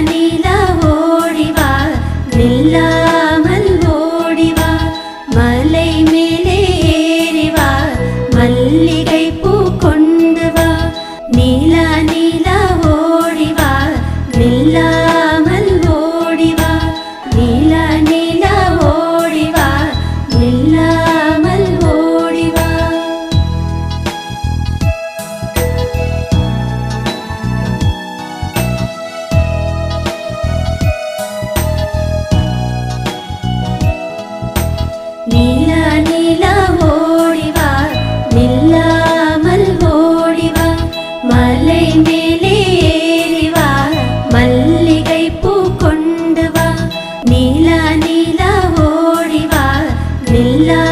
நீல ஓடிவா நில்லாமல் ஓடிவா மலை மேலே ஏறிவா மல்லிகை பூ கொண்டு வா நீல நீல ஓடிவா நில்லாமல் ஓடிவா நீல நீல ஓடிவா நில்லாமல் ஓடிவா நீல நீல ஓடிவா நில்லாமல் ஓடிவா மலை மேலே ஏறிவா மல்லிகை பூ கொண்டு வா நீல நீல ஓடிவா நில்லா